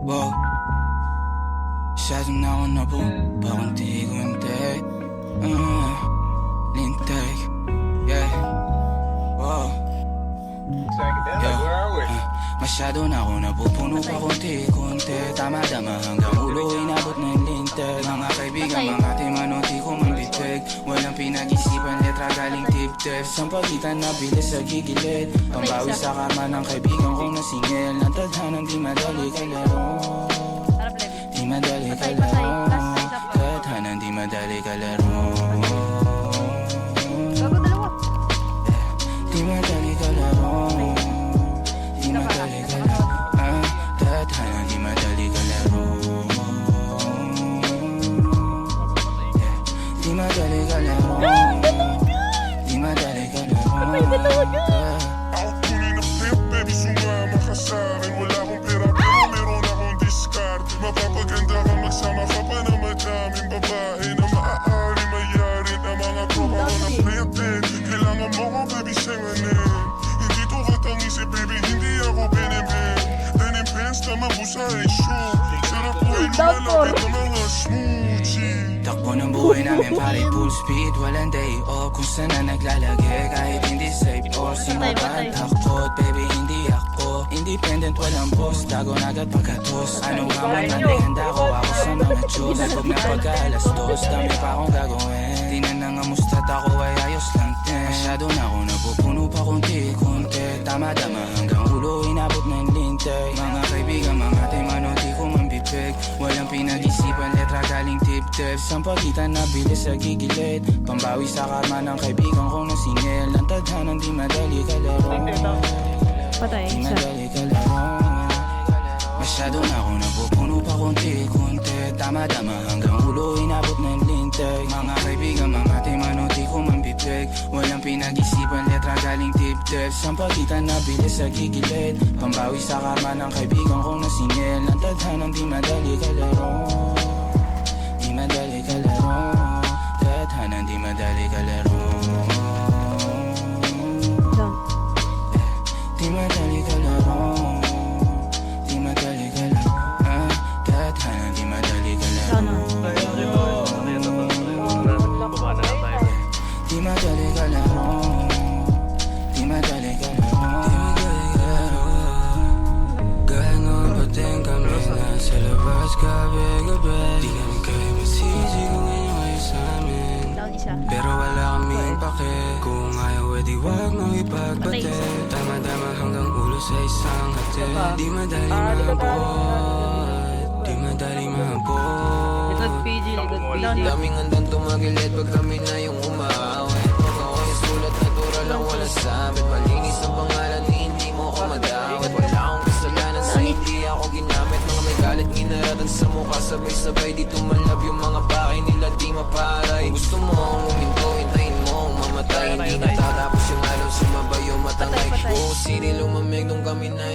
Wow, masyado na ako nabuba kunti-kunti. Lintik, yeah. Wow, masyado na ako napupuno pa kunti-kunti. Tama-tama hanggang ulo inabot ng lintik. Mga kaibigan, mga timanoti ko man bitbig. Walang pinag-isipan, letra galing tip-tip. Sa pagitan na bilis sa gigilid. Pambawi sa karma ng kaibigan kong nasingil. Ng tadhanang di madali kalaro. Di madali kalaro. Tadhanang di madali kalaro. Di madali kalaro. Di madali kalaro. Tadhanang di madali kalaro. Di madali kalaro. Di madali kalaro. Ako tunay na pimp, baby, sumama ka sa'kin. Wala akong pera pero meron akong discard. Mapapaganda ka, magsama ka pa na madaming babae na maaari mayarin ang mga tropa ko na pretend. Kailangan mo ko, baby, senganin. Hindi to katangisi, baby, hindi ako benemen. Denim pants na mabusa ay shoe. Sarap ko ay lumalapit na mga smoothie. Takbo ng buhay namin pare full speed. Walang day off kung saan na naglalagay. Kahit hindi safe o sino ba takot. Baby hindi ako independent, walang boss. Tago na agad pagkatos. Ano nga man natin handa ko ako sa mga Diyos. Lagog na pagka-alas dos. Dami pa akong gagawin. Di na nangamusta't ako ay ayos lang din. Masyado na ako napupuno pa kunti-kunti. Tama-tama hanggang ulo inabot ng lintik. Mga kaibigan, mga timanoti ko man bibig. Walang pinag-isipan, letra galing tip-tip. Sa pagitan na bilis sa gigilid. Pambawi sa karma ng kaibigan kong nasingil. Ang tadhanang di madali kalaro. Di madali kalaro. Masyado na ako napupuno pa kunti-kunti. Tama-tama hanggang ulo inabot ng lintik. Mga kaibigan, mga timanoti ko man bibig. Walang pinag-isipan, letra galing tip-tip. Sa pagitan na bilis sa gigilid. Pambawi sa karma ng kaibigan kong nasingil. Ang tadhanang di madali kalaro. Di madali kalaro. Tadhanang di madali kalaro. Di madali kalaro. Di madali kalaro. Tadhanang di madali kalaro. Di madali kalaro. Di madali kalaro. Ganon pa din kami nasa labas gabi-gabi. Di kami kayo masisi kung ngayon kayo sa amin. Pero wala kaming pake. Kung ayaw edi wag nang ipagbate. Tama-tama hanggang ulo sa isang hati. Di madali maabot. Di madali maabot. Likod PG. Daming handang tumagilid pag kami na yung umawit. Pag ako yung sulat natura lang wala sabit. Malinis ang pangalan ni hindi mo ako madawit. Wala akong kasalanan sa hindi ako ginamit. Mga may galit ginaratan sa mukha. Sabay-sabay di tumalab yung mga pakay nila di maparay. Kung gusto mo akong uminto, hintayin mo akong mamatay. Hindi natatapos yung alaw, sumabay yung matangay. Oo, sini lumamig nung kami na